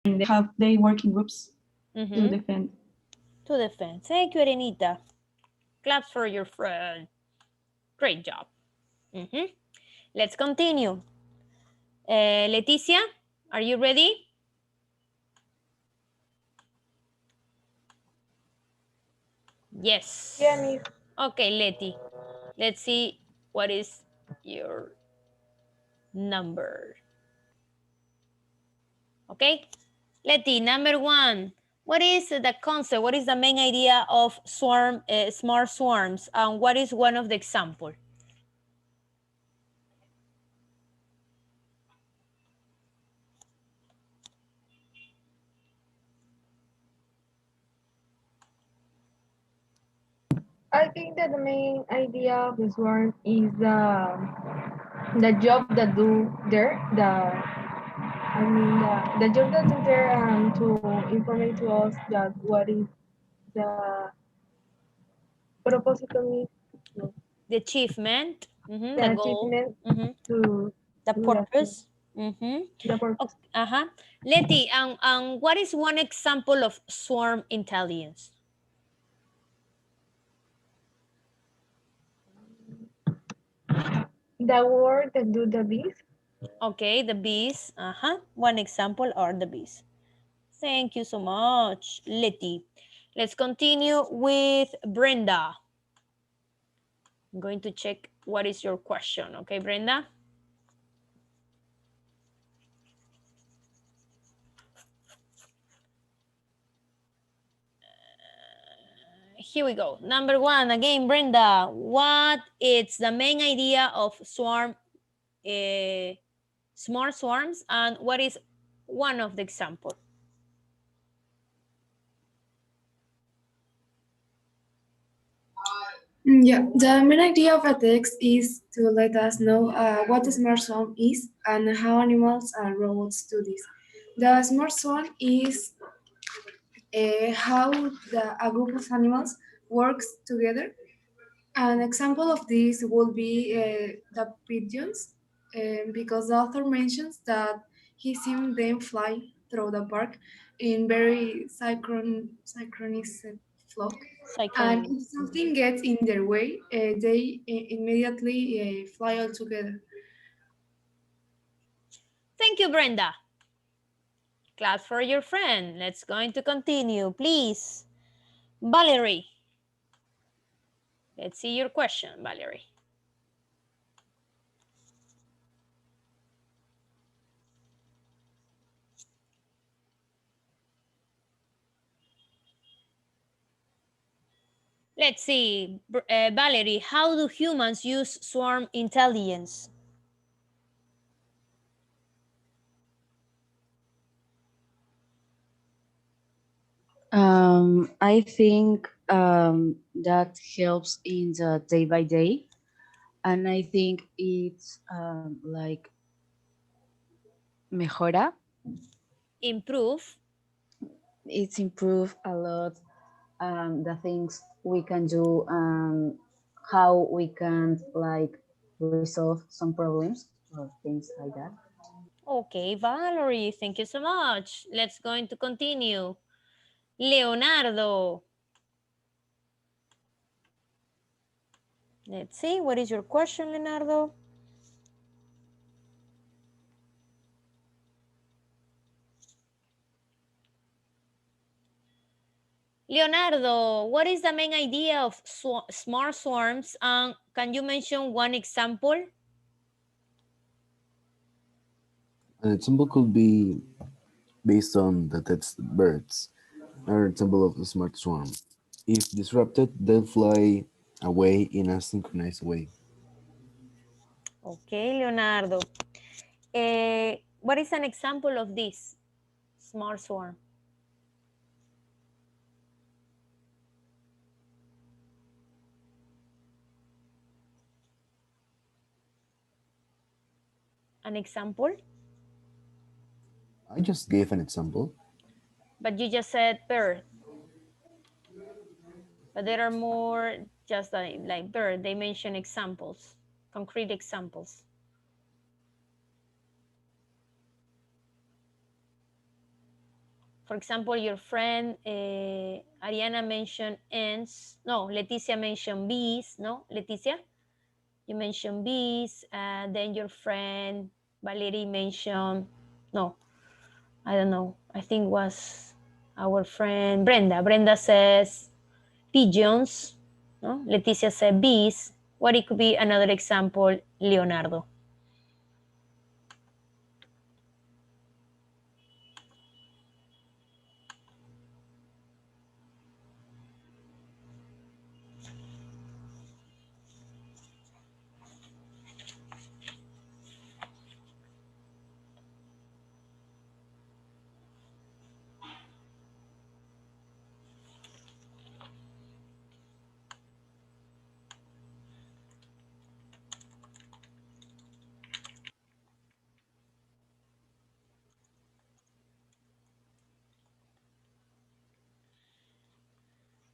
they have they work in groups to defend. To defend. Thank you, Arenita. Claps for your friend. Great job. Let's continue. Leticia, are you ready? Yes. Yeah, Miss. Okay, Leti. Let's see what is your number. Okay. Leti, number one. What is the concept? What is the main idea of smart swarms? And what is one of the example? I think that the main idea of the swarm is the job that do there, the job that do there to inform to us that what is the propósito, The achievement, the the goal, achievement to the do that thing, purpose. the purpose. Leti, what is one example of swarm intelligence? The word that do the bees. Okay, the bees. One example are the bees. Thank you so much, Leti. Let's continue with Brenda. I'm going to check what is your question. Okay, Brenda? Here we go. Number one, again, Brenda. What is the main idea of smart swarms, and what is one of the example? Yeah, the main idea of a text is to let us know what the smart swarm is and how animals and robots do this. The smart swarm is how a group of animals works together. An example of this would be the pigeons, because the author mentions that he seen them fly through the park in very synchronous flock. And if something gets in their way, they immediately fly all together. Thank you, Brenda. Clap for your friend. Let's going to continue, please. Valerie. Let's see your question, Valerie. Let's see, Valerie, how do humans use swarm intelligence? I think that helps in the day by day, and I think it's like mejora. Improve. It's improved a lot the things we can do, how we can like resolve some problems or things like that. Okay, Valerie, thank you so much. Let's going to continue. Leonardo. Let's see, what is your question, Leonardo? Leonardo, what is the main idea of smart swarms? And can you mention one example? An example could be based on the test birds, are an example of a smart swarm. If disrupted, they'll fly away in a synchronized way. Okay, Leonardo. What is an example of this smart swarm? An example? I just gave an example. But you just said bird. But there are more just like bird. They mention examples, concrete examples. For example, your friend Ariana mentioned ants. No, Leticia mentioned bees. No, Leticia, you mentioned bees. Then your friend Valerie mentioned, no, I don't know. I think it was our friend Brenda. Brenda says pigeons. No, Leticia said bees. What it could be another example, Leonardo?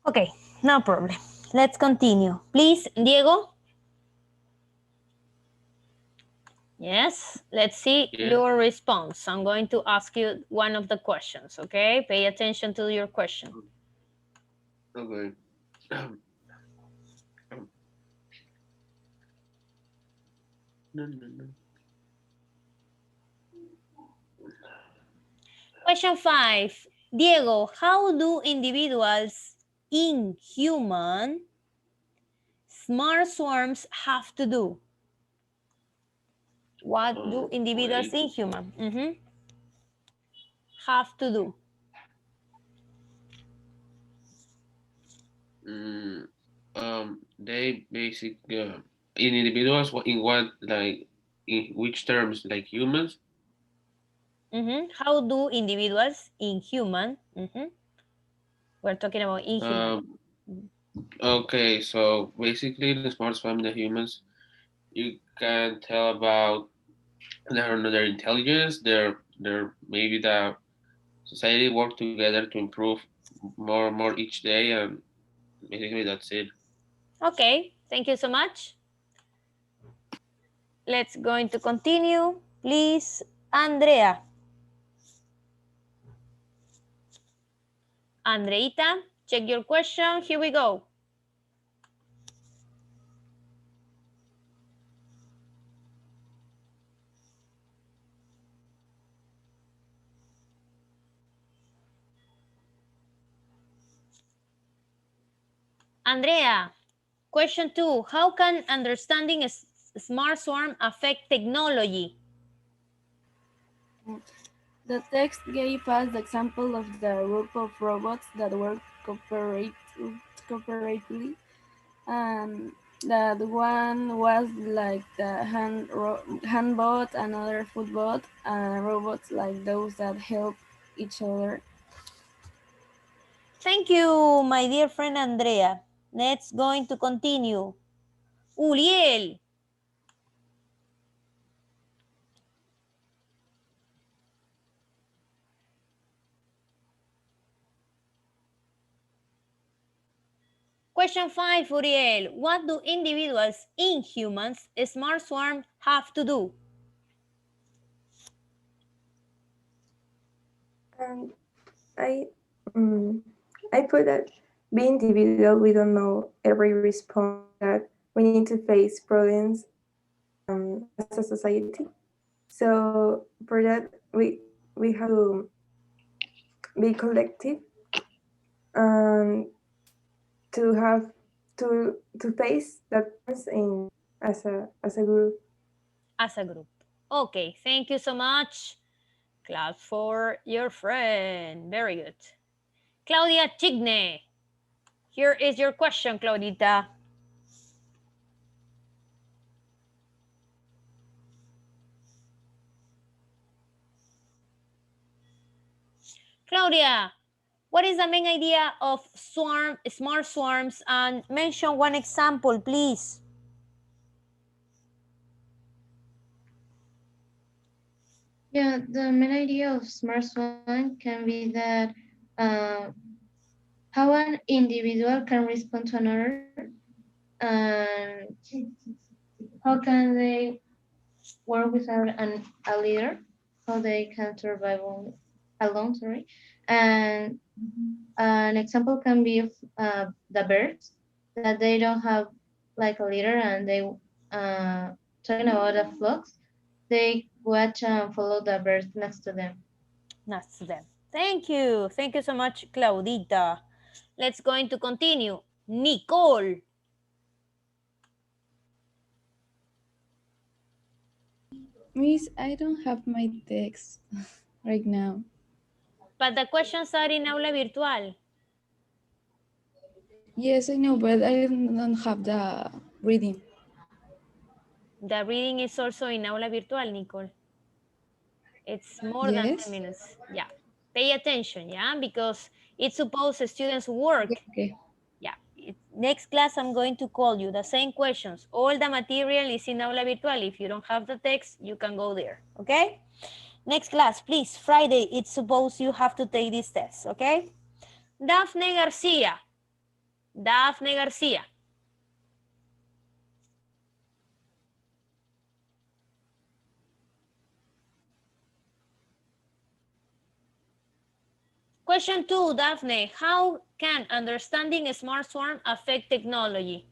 Okay, no problem. Let's continue. Please, Diego. Yes, let's see your response. I'm going to ask you one of the questions, okay? Pay attention to your question. Okay. No. Question 5. Diego, how do individuals in human smart swarms have to do? What do individuals in human have to do? They basically in individuals in what, like in which terms, like humans? How do individuals in human? We're talking about in human. Okay, so basically the smart swarm, the humans, you can tell about their intelligence, their maybe the society work together to improve more and more each day, and basically that's it. Okay, thank you so much. Let's going to continue. Please, Andrea. Andreita, check your question. Here we go. Andrea, question 2. How can understanding a smart swarm affect technology? The text gave us the example of the group of robots that work cooperatively, and that one was like the handbot, another footbot, and robots like those that help each other. Thank you, my dear friend Andrea. Let's going to continue. Uriel. Question 5, Uriel. What do individuals in humans smart swarm have to do? I put that being individual, we don't know every response, that we need to face problems as a society. So for that, we have to be collective and to have to face that in as a group. As a group. Okay, thank you so much. Clap for your friend. Very good. Claudia Chigne. Here is your question, Claudita. Claudia, what is the main idea of smart swarms, and mention one example, please? Yeah, the main idea of smart swarm can be that how an individual can respond to another, and how can they work without a leader, how they can survive alone, sorry. And an example can be the birds that they don't have like a leader, and they talking about the flocks, they watch and follow the birds next to them. Next to them. Thank you. Thank you so much, Claudita. Let's going to continue. Nicole. Miss, I don't have my text right now. But the questions are in Aula Virtual. Yes, I know, but I don't have the reading. The reading is also in Aula Virtual, Nicole. It's more than 10 Yes? minutes. Yeah. Pay attention, yeah? Because it's supposed students work. Okay. Yeah. Next class, I'm going to call you. The same questions. All the material is in Aula Virtual. If you don't have the text, you can go there. Okay? Next class, please. Friday, it's supposed you have to take this test. Okay? Daphne Garcia. Daphne Garcia. Question 2, Daphne. How can understanding a smart swarm affect technology?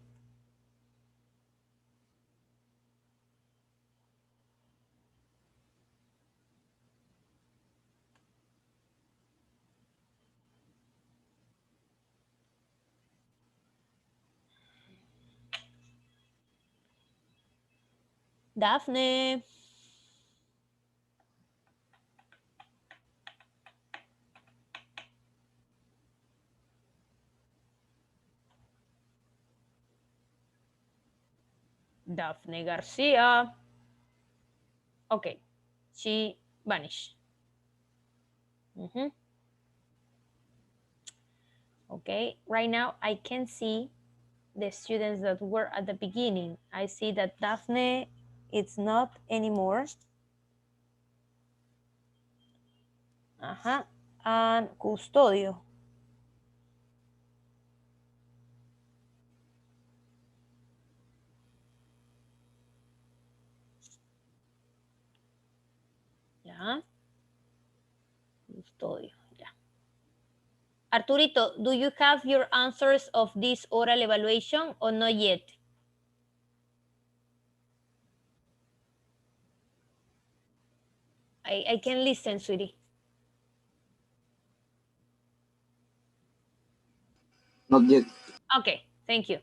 Daphne. Daphne Garcia. Okay, she vanished. Okay, right now I can see the students that were at the beginning. I see that Daphne, it's not anymore. And Custodio. Yeah. Custodio. Yeah. Arturito, do you have your answers of this oral evaluation or not yet? I can listen, sweetie. Not yet. Okay, thank you.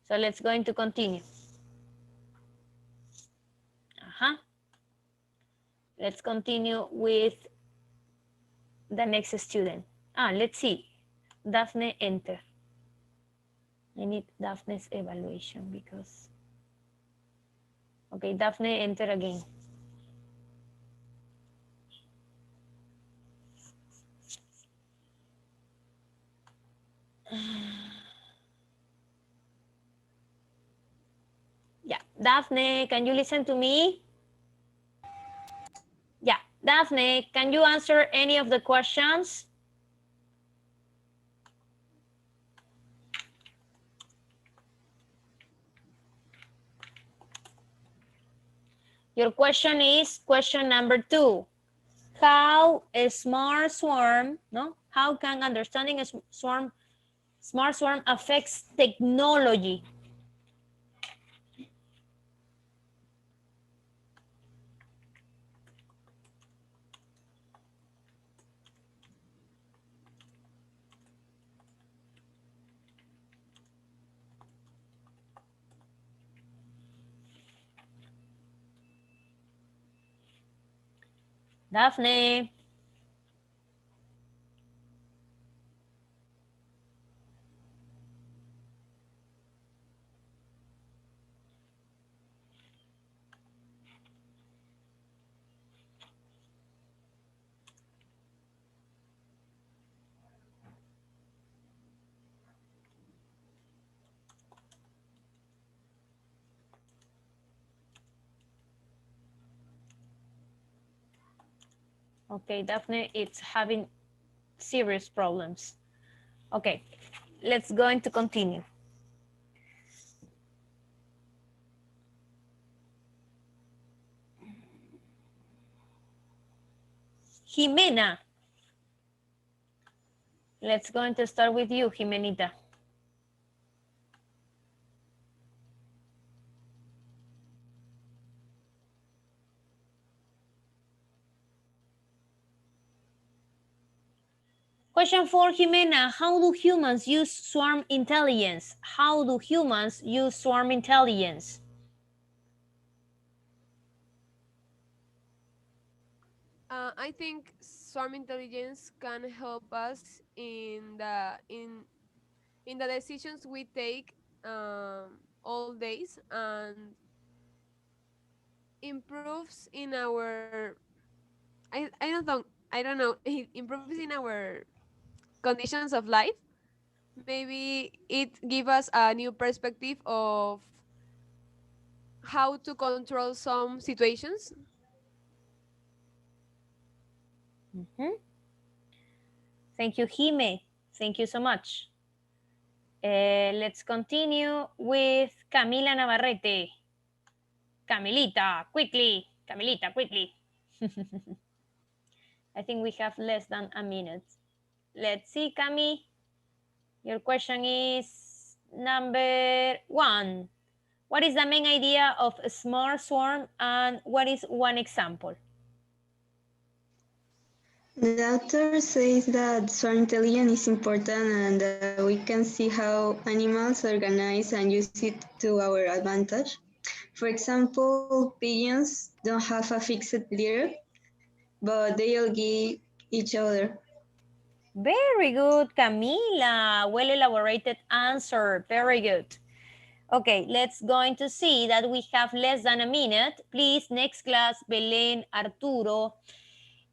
So let's going to continue. Let's continue with the next student. Let's see. Daphne, enter. I need Daphne's evaluation because... Okay, Daphne, enter again. Yeah, Daphne, can you listen to me? Yeah, Daphne, can you answer any of the questions? Your question is question number 2. How a smart swarm, no? How can understanding a smart swarm affects technology? Daphne. Okay, Daphne, it's having serious problems. Okay, let's going to continue. Jimena, Let's going to start with you, Jimenita. Question 4, Jimena. How do humans use swarm intelligence? How do humans use swarm intelligence? I think swarm intelligence can help us in the decisions we take all days and improves in our I don't know it improves in our conditions of life. Maybe it gives us a new perspective of how to control some situations. Thank you, Jime. Thank you so much. Let's continue with Camila Navarrete. Camilita, quickly. Camilita, quickly. I think we have less than a minute. Let's see, Cami. Your question is number 1. What is the main idea of a smart swarm and what is one example? The author says that swarm intelligence is important and we can see how animals organize and use it to our advantage. For example, pigeons don't have a fixed leader, but they all give each other. Very good, Camila. Well elaborated answer. Very good. Okay, let's going to see that we have less than a minute. Please, next class, Belen, Arturo,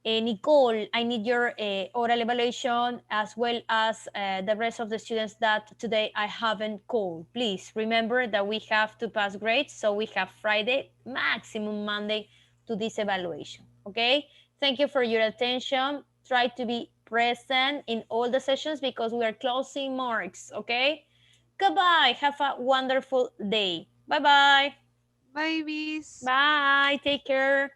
Nicole, I need your oral evaluation as well as the rest of the students that today I haven't called. Please remember that we have to pass grades, so we have Friday, maximum Monday to this evaluation, okay? Thank you for your attention. Try to be present in all the sessions because we are closing marks, okay? Goodbye, have a wonderful day. Bye-bye. Bye, Miss. Bye, take care.